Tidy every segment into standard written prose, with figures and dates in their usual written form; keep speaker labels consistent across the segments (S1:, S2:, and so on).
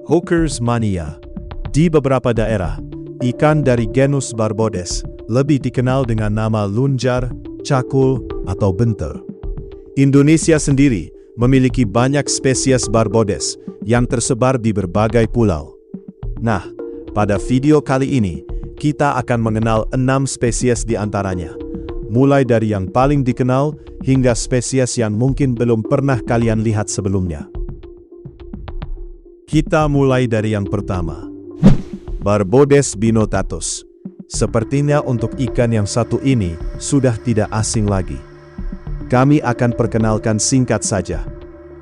S1: Hookers mania. Di beberapa daerah, ikan dari genus Barbodes lebih dikenal dengan nama lunjar, cakul, atau bentel. Indonesia sendiri memiliki banyak spesies Barbodes yang tersebar di berbagai pulau. Nah, pada video kali ini, kita akan mengenal 6 spesies di antaranya. Mulai dari yang paling dikenal hingga spesies yang mungkin belum pernah kalian lihat sebelumnya. Kita mulai dari yang pertama. Barbodes binotatus. Sepertinya untuk ikan yang satu ini sudah tidak asing lagi. Kami akan perkenalkan singkat saja.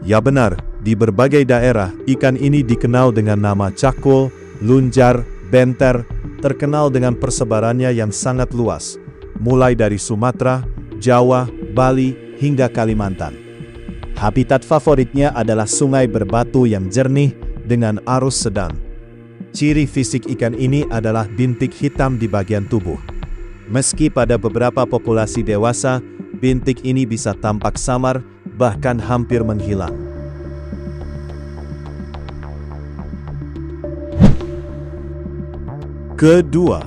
S1: Ya benar, di berbagai daerah ikan ini dikenal dengan nama cakul, lunjar, benter, terkenal dengan persebarannya yang sangat luas, mulai dari Sumatera, Jawa, Bali, hingga Kalimantan. Habitat favoritnya adalah sungai berbatu yang jernih dengan arus sedang. Ciri fisik ikan ini adalah bintik hitam di bagian tubuh. Meski pada beberapa populasi dewasa, bintik ini bisa tampak samar, bahkan hampir menghilang. Kedua,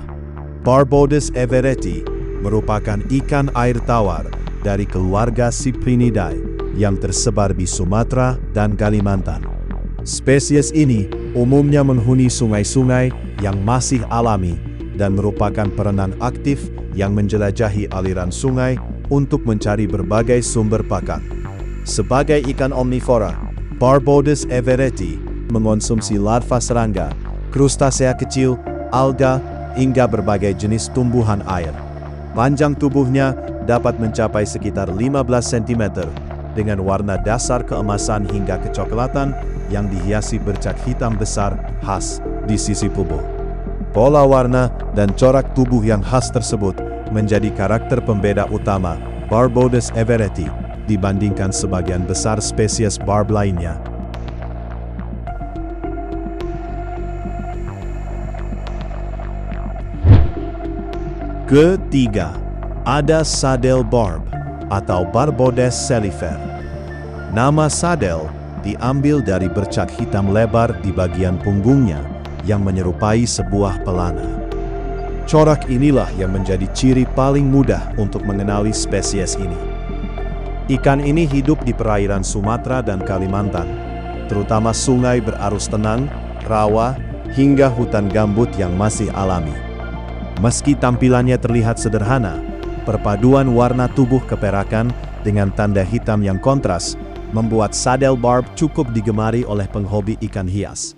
S1: Barbodes everetti merupakan ikan air tawar dari keluarga Cyprinidae yang tersebar di Sumatera dan Kalimantan. Spesies ini umumnya menghuni sungai-sungai yang masih alami dan merupakan perenang aktif yang menjelajahi aliran sungai untuk mencari berbagai sumber pakan. Sebagai ikan omnivora, Barbodes everetti mengonsumsi larva serangga, krustasea kecil, alga, hingga berbagai jenis tumbuhan air. Panjang tubuhnya dapat mencapai sekitar 15 cm dengan warna dasar keemasan hingga kecoklatan yang dihiasi bercak hitam besar khas di sisi tubuh. Pola warna dan corak tubuh yang khas tersebut menjadi karakter pembeda utama Barbodes everetti dibandingkan sebagian besar spesies barb lainnya. Ketiga, ada sadel barb atau Barbodes cellifer. Nama sadel diambil dari bercak hitam lebar di bagian punggungnya yang menyerupai sebuah pelana. Corak inilah yang menjadi ciri paling mudah untuk mengenali spesies ini. Ikan ini hidup di perairan Sumatera dan Kalimantan, terutama sungai berarus tenang, rawa, hingga hutan gambut yang masih alami. Meski tampilannya terlihat sederhana, perpaduan warna tubuh keperakan dengan tanda hitam yang kontras membuat sadel barb cukup digemari oleh penghobi ikan hias.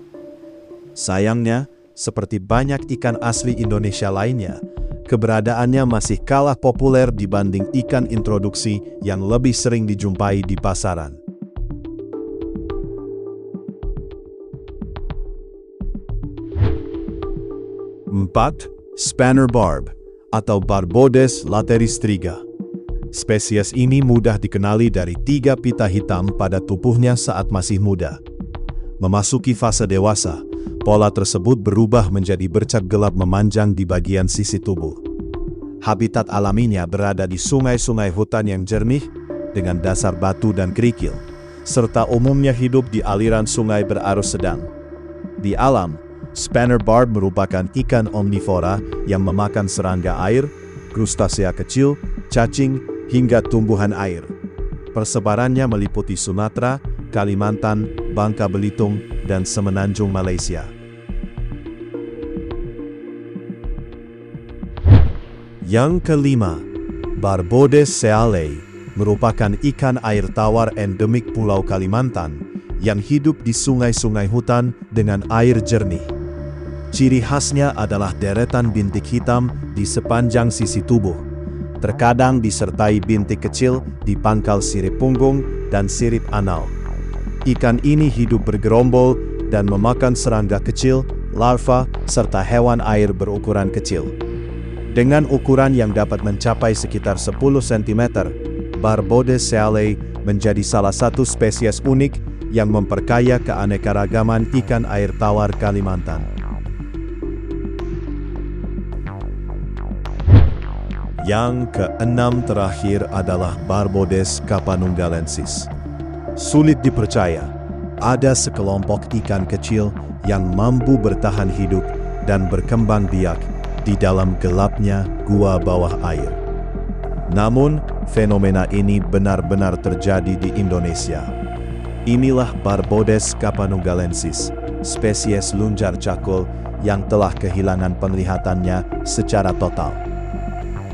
S1: Sayangnya, seperti banyak ikan asli Indonesia lainnya, keberadaannya masih kalah populer dibanding ikan introduksi yang lebih sering dijumpai di pasaran. Empat, Spanner barb atau Barbodes lateristriga. Spesies ini mudah dikenali dari 3 pita hitam pada tubuhnya saat masih muda. Memasuki fase dewasa, pola tersebut berubah menjadi bercak gelap memanjang di bagian sisi tubuh. Habitat alaminya berada di sungai-sungai hutan yang jernih dengan dasar batu dan kerikil, serta umumnya hidup di aliran sungai berarus sedang. Di alam, Spanner barb merupakan ikan omnivora yang memakan serangga air, krustasea kecil, cacing, hingga tumbuhan air. Persebarannya meliputi Sumatera, Kalimantan, Bangka Belitung, dan semenanjung Malaysia. Yang kelima, Barbodes cealei merupakan ikan air tawar endemik Pulau Kalimantan yang hidup di sungai-sungai hutan dengan air jernih. Ciri khasnya adalah deretan bintik hitam di sepanjang sisi tubuh, terkadang disertai bintik kecil di pangkal sirip punggung dan sirip anal. Ikan ini hidup bergerombol dan memakan serangga kecil, larva, serta hewan air berukuran kecil. Dengan ukuran yang dapat mencapai sekitar 10 cm, Barbodes cealei menjadi salah satu spesies unik yang memperkaya keanekaragaman ikan air tawar Kalimantan. Yang keenam terakhir adalah Barbodes campanungalensis. Sulit dipercaya, ada sekelompok ikan kecil yang mampu bertahan hidup dan berkembang biak di dalam gelapnya gua bawah air. Namun, fenomena ini benar-benar terjadi di Indonesia. Inilah Barbodes campanungalensis, spesies lunjar cakul yang telah kehilangan penglihatannya secara total.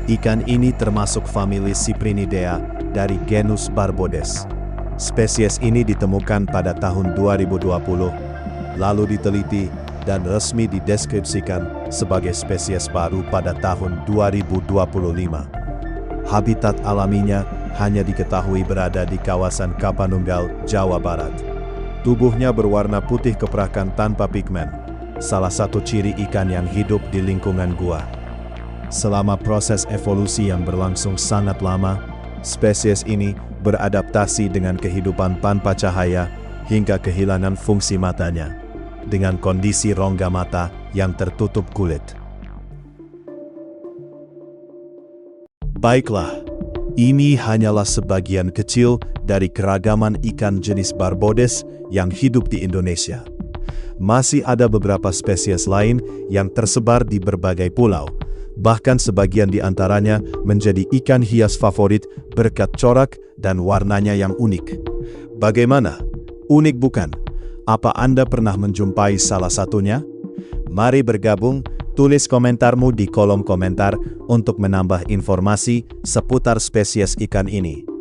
S1: Ikan ini termasuk famili Cyprinidea dari genus Barbodes. Spesies ini ditemukan pada tahun 2020, lalu diteliti dan resmi dideskripsikan sebagai spesies baru pada tahun 2025. Habitat alaminya hanya diketahui berada di kawasan Kapanunggal, Jawa Barat. Tubuhnya berwarna putih keprakan tanpa pigmen, salah satu ciri ikan yang hidup di lingkungan gua. Selama proses evolusi yang berlangsung sangat lama, spesies ini beradaptasi dengan kehidupan tanpa cahaya hingga kehilangan fungsi matanya, dengan kondisi rongga mata yang tertutup kulit. Baiklah, ini hanyalah sebagian kecil dari keragaman ikan jenis Barbodes yang hidup di Indonesia. Masih ada beberapa spesies lain yang tersebar di berbagai pulau, bahkan sebagian di antaranya menjadi ikan hias favorit berkat corak dan warnanya yang unik. Bagaimana? Unik bukan? Apa Anda pernah menjumpai salah satunya? Mari bergabung. Tulis komentarmu di kolom komentar untuk menambah informasi seputar spesies ikan ini.